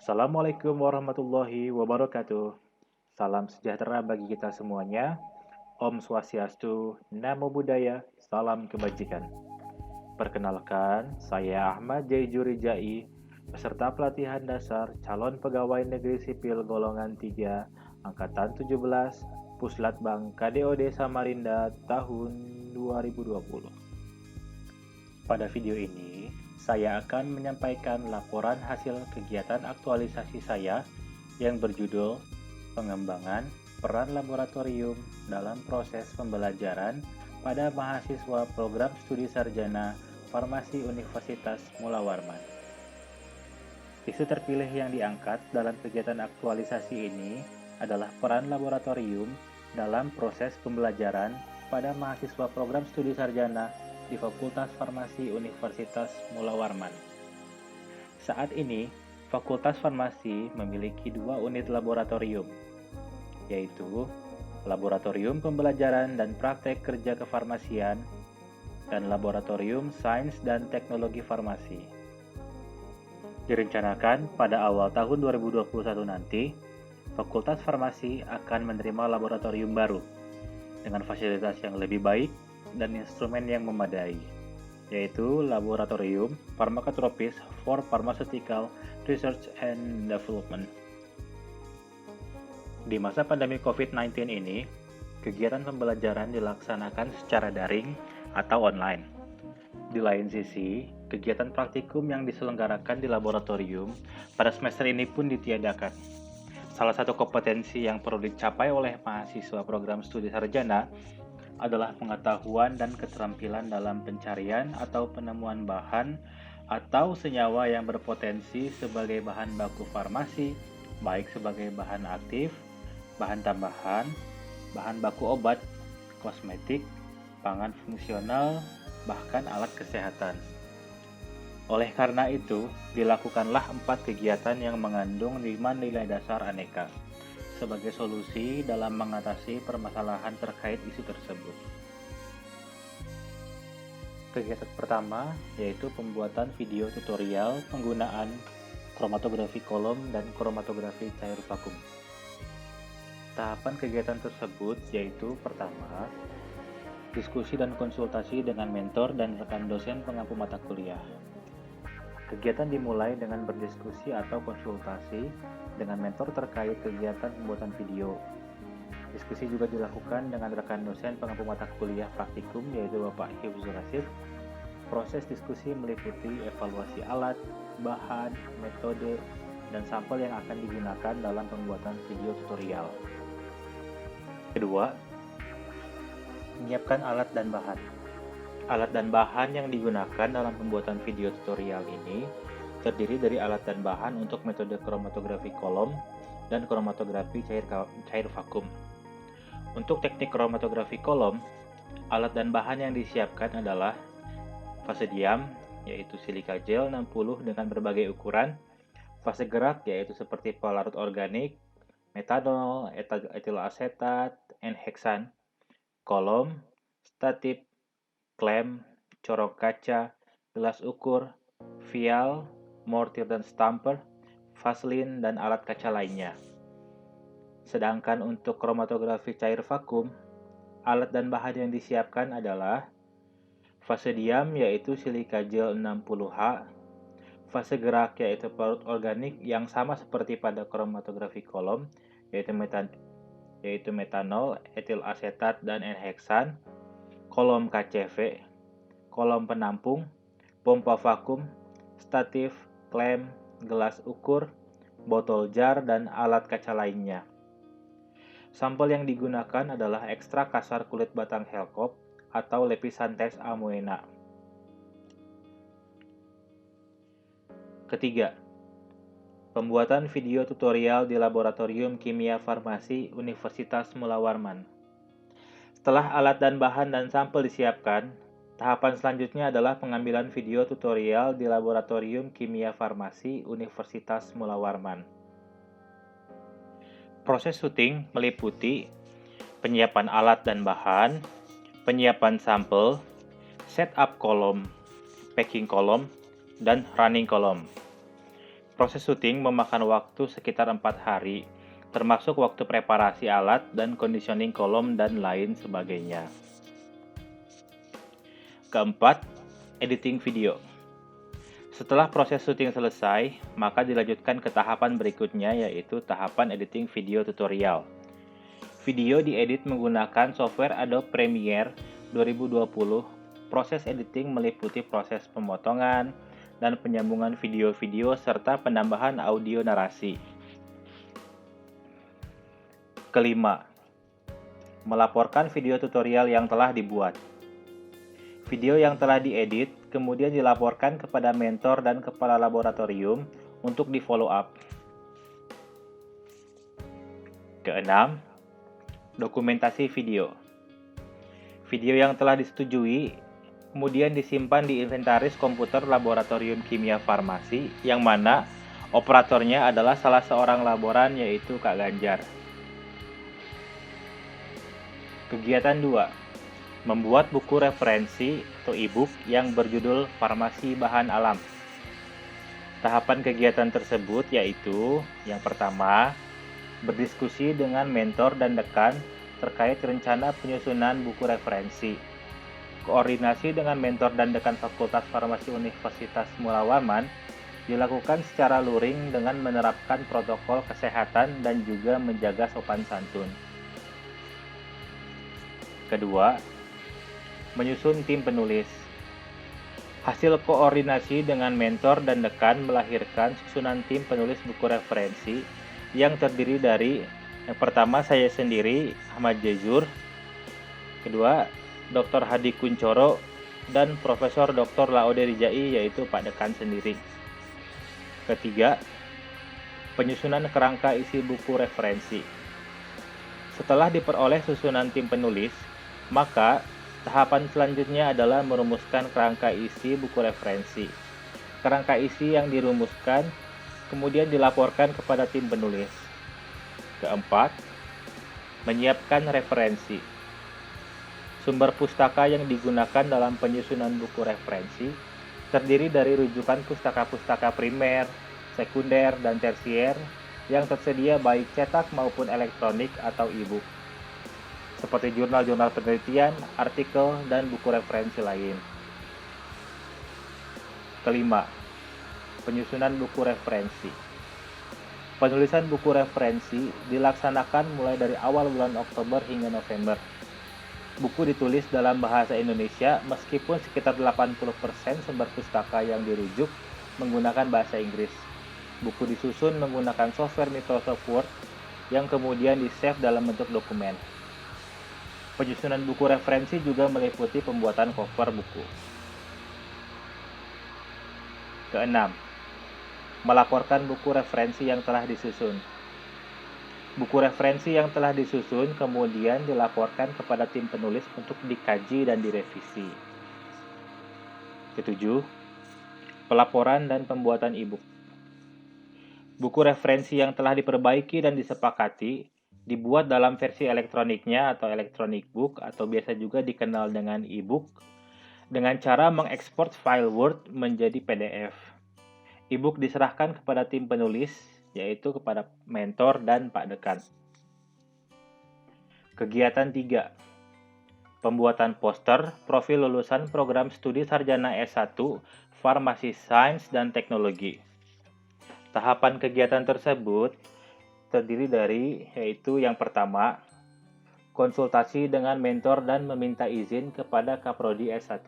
Assalamualaikum warahmatullahi wabarakatuh. Salam sejahtera bagi kita semuanya. Om Swastiastu, Namo Buddhaya, salam kebajikan. Perkenalkan, saya Ahmad Jaijuri Jai, peserta pelatihan dasar calon pegawai negeri sipil golongan 3, angkatan 17, Puslatbang KDOD Samarinda tahun 2020. Pada video ini, saya akan menyampaikan laporan hasil kegiatan aktualisasi saya yang berjudul Pengembangan Peran Laboratorium dalam Proses Pembelajaran pada Mahasiswa Program Studi Sarjana Farmasi Universitas Mula Warman. Isu terpilih yang diangkat dalam kegiatan aktualisasi ini adalah peran laboratorium dalam proses pembelajaran pada mahasiswa program studi sarjana di Fakultas Farmasi Universitas Mula Warman. Saat ini, Fakultas Farmasi memiliki 2 unit laboratorium, yaitu Laboratorium Pembelajaran dan Praktek Kerja Kefarmasian dan Laboratorium Sains dan Teknologi Farmasi. Direncanakan pada awal tahun 2021 nanti, Fakultas Farmasi akan menerima laboratorium baru dengan fasilitas yang lebih baik dan instrumen yang memadai, yaitu Laboratorium Pharmacotropis for Pharmaceutical Research and Development. Di masa pandemi COVID-19 ini, kegiatan pembelajaran dilaksanakan secara daring atau online. Di lain sisi, kegiatan praktikum yang diselenggarakan di laboratorium pada semester ini pun ditiadakan. Salah satu kompetensi yang perlu dicapai oleh mahasiswa program studi sarjana adalah pengetahuan dan keterampilan dalam pencarian atau penemuan bahan atau senyawa yang berpotensi sebagai bahan baku farmasi, baik sebagai bahan aktif, bahan tambahan, bahan baku obat, kosmetik, pangan fungsional, bahkan alat kesehatan. Oleh karena itu, dilakukanlah 4 kegiatan yang mengandung 5 nilai dasar aneka sebagai solusi dalam mengatasi permasalahan terkait isu tersebut. Kegiatan pertama yaitu pembuatan video tutorial penggunaan kromatografi kolom dan kromatografi cair vakum. Tahapan kegiatan tersebut yaitu pertama, diskusi dan konsultasi dengan mentor dan rekan dosen pengampu mata kuliah. Kegiatan dimulai dengan berdiskusi atau konsultasi dengan mentor terkait kegiatan pembuatan video. Diskusi juga dilakukan dengan rekan dosen pengampu mata kuliah praktikum yaitu Bapak Hifzul Rasyid. Proses diskusi meliputi evaluasi alat, bahan, metode, dan sampel yang akan digunakan dalam pembuatan video tutorial. Kedua, menyiapkan alat dan bahan. Alat dan bahan yang digunakan dalam pembuatan video tutorial ini terdiri dari alat dan bahan untuk metode kromatografi kolom dan kromatografi cair vakum. Untuk teknik kromatografi kolom, alat dan bahan yang disiapkan adalah fase diam, yaitu silika gel 60 dengan berbagai ukuran, fase gerak, yaitu seperti pelarut organik, metanol, etil asetat, N-heksan, kolom, statif, klem, corong kaca, gelas ukur, vial, mortir dan stamper, vaselin, dan alat kaca lainnya. Sedangkan untuk kromatografi cair vakum, alat dan bahan yang disiapkan adalah fase diam yaitu silika gel 60H, fase gerak yaitu pelarut organik yang sama seperti pada kromatografi kolom yaitu metanol, etil asetat, dan N-heksan, kolom KCV, kolom penampung, pompa vakum, statif, klem, gelas ukur, botol jar, dan alat kaca lainnya. Sampel yang digunakan adalah ekstrak kasar kulit batang helkop atau Lepisantes amoena. Ketiga, pembuatan video tutorial di Laboratorium Kimia Farmasi Universitas Mula Warman. Setelah alat dan bahan dan sampel disiapkan, tahapan selanjutnya adalah pengambilan video tutorial di Laboratorium Kimia Farmasi Universitas Mula Warman. Proses syuting meliputi penyiapan alat dan bahan, penyiapan sampel, setup kolom, packing kolom, dan running kolom. Proses syuting memakan waktu sekitar 4 hari, termasuk waktu preparasi alat dan conditioning kolom dan lain sebagainya. Keempat, editing video. Setelah proses syuting selesai, maka dilanjutkan ke tahapan berikutnya, yaitu tahapan editing video tutorial. Video diedit menggunakan software Adobe Premiere 2020. Proses editing meliputi proses pemotongan dan penyambungan video-video serta penambahan audio narasi. Kelima, melaporkan video tutorial yang telah dibuat. Video yang telah diedit kemudian dilaporkan kepada mentor dan kepala laboratorium untuk di-follow up. Keenam, dokumentasi video. Video yang telah disetujui kemudian disimpan di inventaris komputer laboratorium kimia farmasi yang mana operatornya adalah salah seorang laboran yaitu Kak Ganjar. Kegiatan 2. Membuat buku referensi atau e-book yang berjudul Farmasi Bahan Alam. Tahapan kegiatan tersebut yaitu yang pertama, berdiskusi dengan mentor dan dekan terkait rencana penyusunan buku referensi. Koordinasi dengan mentor dan dekan Fakultas Farmasi Universitas Mula Warman dilakukan secara luring dengan menerapkan protokol kesehatan dan juga menjaga sopan santun. Kedua, menyusun tim penulis. Hasil koordinasi dengan mentor dan dekan melahirkan susunan tim penulis buku referensi yang terdiri dari yang pertama saya sendiri, Ahmad Jezur, kedua Dr. Hadi Kuncoro, dan Profesor Dr. Laode Rijai yaitu Pak Dekan sendiri. Ketiga, penyusunan kerangka isi buku referensi. Setelah diperoleh susunan tim penulis, maka tahapan selanjutnya adalah merumuskan kerangka isi buku referensi. Kerangka isi yang dirumuskan kemudian dilaporkan kepada tim penulis. Keempat, menyiapkan referensi. Sumber pustaka yang digunakan dalam penyusunan buku referensi terdiri dari rujukan pustaka-pustaka primer, sekunder, dan tersier yang tersedia baik cetak maupun elektronik atau e-book, seperti jurnal-jurnal penelitian, artikel, dan buku referensi lain. Kelima, penyusunan buku referensi. Penulisan buku referensi dilaksanakan mulai dari awal bulan Oktober hingga November. Buku ditulis dalam bahasa Indonesia meskipun sekitar 80% sumber pustaka yang dirujuk menggunakan bahasa Inggris. Buku disusun menggunakan software Microsoft Word yang kemudian di-save dalam bentuk dokumen. Penyusunan buku referensi juga meliputi pembuatan cover buku. Keenam, melaporkan buku referensi yang telah disusun. Buku referensi yang telah disusun kemudian dilaporkan kepada tim penulis untuk dikaji dan direvisi. Ketujuh, pelaporan dan pembuatan e-book. Buku referensi yang telah diperbaiki dan disepakati dibuat dalam versi elektroniknya atau electronic book atau biasa juga dikenal dengan e-book dengan cara mengekspor file Word menjadi PDF. E-book diserahkan kepada tim penulis, yaitu kepada mentor dan Pak Dekan. Kegiatan 3. Pembuatan poster profil lulusan program studi sarjana S1 Farmasi Sains dan Teknologi. Tahapan kegiatan tersebut terdiri dari, yaitu yang pertama, konsultasi dengan mentor dan meminta izin kepada Kaprodi S1.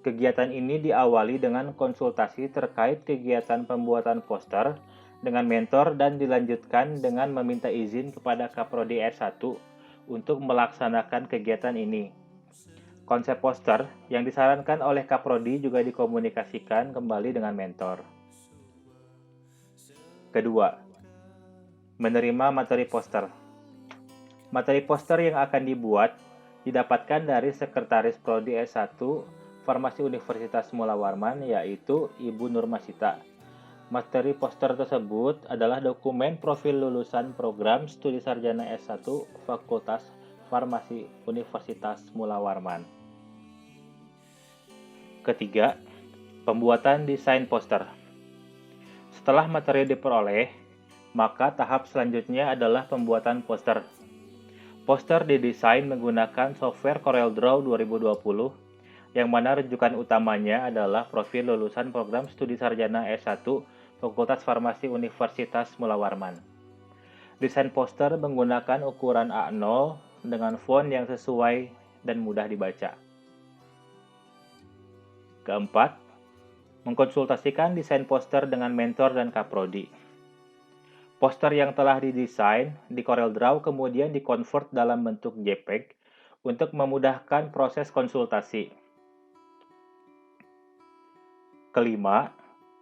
Kegiatan ini diawali dengan konsultasi terkait kegiatan pembuatan poster dengan mentor dan dilanjutkan dengan meminta izin kepada Kaprodi S1 untuk melaksanakan kegiatan ini. Konsep poster yang disarankan oleh Kaprodi juga dikomunikasikan kembali dengan mentor. Kedua, menerima materi poster. Materi poster yang akan dibuat didapatkan dari Sekretaris Prodi S1 Farmasi Universitas Mula Warman, yaitu Ibu Nurmasita. Materi poster tersebut adalah dokumen profil lulusan program studi sarjana S1 Fakultas Farmasi Universitas Mula Warman. Ketiga, pembuatan desain poster. Setelah materi diperoleh, maka tahap selanjutnya adalah pembuatan poster. Poster didesain menggunakan software CorelDRAW 2020, yang mana rujukan utamanya adalah profil lulusan program studi sarjana S1 Fakultas Farmasi Universitas Mula Warman. Desain poster menggunakan ukuran A0 dengan font yang sesuai dan mudah dibaca. Keempat, mengkonsultasikan desain poster dengan mentor dan kaprodi. Poster yang telah didesain di CorelDRAW kemudian dikonvert dalam bentuk JPEG untuk memudahkan proses konsultasi. Kelima,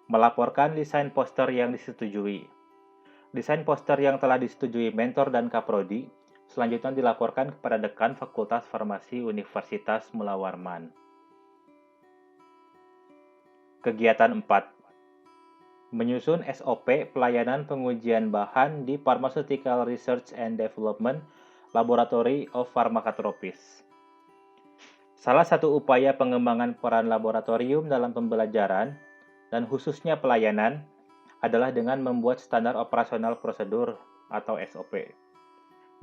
melaporkan desain poster yang disetujui. Desain poster yang telah disetujui mentor dan kaprodi selanjutnya dilaporkan kepada dekan Fakultas Farmasi Universitas Mula Warman. Kegiatan 4. Menyusun SOP pelayanan pengujian bahan di Pharmaceutical Research and Development Laboratory of Pharmacotropics. Salah satu upaya pengembangan peran laboratorium dalam pembelajaran, dan khususnya pelayanan, adalah dengan membuat standar operasional prosedur atau SOP.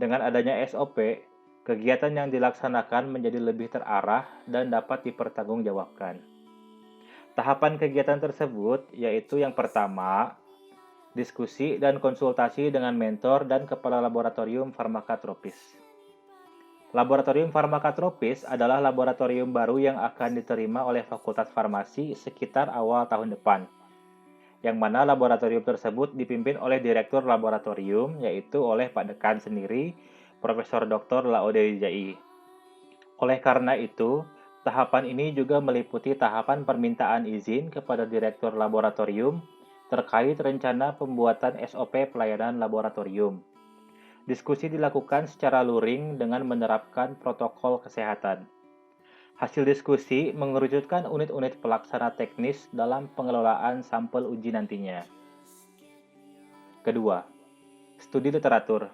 Dengan adanya SOP, kegiatan yang dilaksanakan menjadi lebih terarah dan dapat dipertanggungjawabkan. Tahapan kegiatan tersebut yaitu yang pertama, diskusi dan konsultasi dengan mentor dan kepala laboratorium farmakatropis. Laboratorium farmakatropis adalah laboratorium baru yang akan diterima oleh Fakultas Farmasi sekitar awal tahun depan, yang mana laboratorium tersebut dipimpin oleh Direktur Laboratorium, yaitu oleh Pak Dekan sendiri, Profesor Dr. Laode Wijai. Oleh karena itu, tahapan ini juga meliputi tahapan permintaan izin kepada Direktur Laboratorium terkait rencana pembuatan SOP pelayanan laboratorium. Diskusi dilakukan secara luring dengan menerapkan protokol kesehatan. Hasil diskusi mengerucutkan unit-unit pelaksana teknis dalam pengelolaan sampel uji nantinya. Kedua, studi literatur.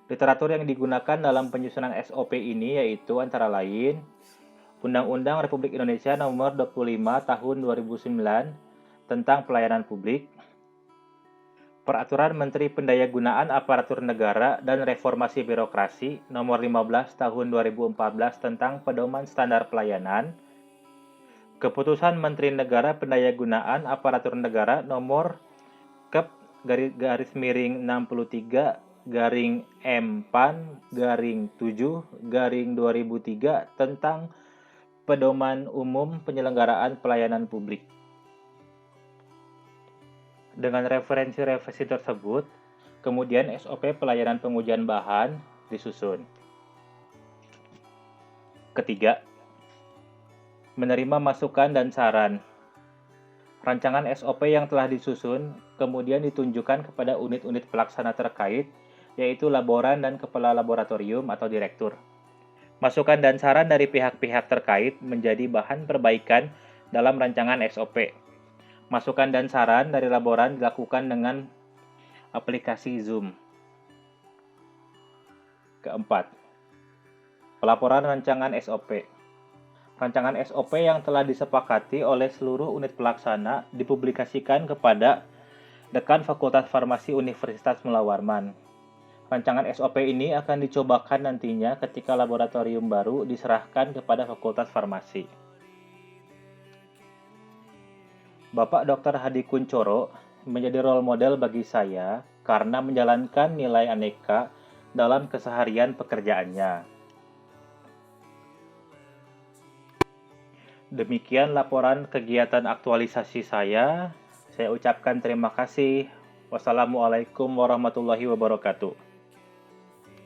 Literatur yang digunakan dalam penyusunan SOP ini yaitu antara lain Undang-Undang Republik Indonesia Nomor 25 Tahun 2009 tentang Pelayanan Publik, Peraturan Menteri Pendayagunaan Aparatur Negara dan Reformasi Birokrasi Nomor 15 Tahun 2014 tentang Pedoman Standar Pelayanan, Keputusan Menteri Negara Pendayagunaan Aparatur Negara Nomor Kep-63-M-PAN-7-2003 tentang Pedoman Umum Penyelenggaraan Pelayanan Publik. Dengan referensi-referensi tersebut, kemudian SOP pelayanan pengujian bahan disusun. Ketiga, menerima masukan dan saran. Rancangan SOP yang telah disusun kemudian ditunjukkan kepada unit-unit pelaksana terkait, yaitu laboran dan kepala laboratorium atau direktur. Masukan dan saran dari pihak-pihak terkait menjadi bahan perbaikan dalam rancangan SOP. Masukan dan saran dari laboran dilakukan dengan aplikasi Zoom. Keempat, pelaporan rancangan SOP. Rancangan SOP yang telah disepakati oleh seluruh unit pelaksana dipublikasikan kepada Dekan Fakultas Farmasi Universitas Mula Warman. Rancangan SOP ini akan dicobakan nantinya ketika laboratorium baru diserahkan kepada Fakultas Farmasi. Bapak Dr. Hadi Kuncoro menjadi role model bagi saya karena menjalankan nilai aneka dalam keseharian pekerjaannya. Demikian laporan kegiatan aktualisasi saya. Saya ucapkan terima kasih. Wassalamualaikum warahmatullahi wabarakatuh.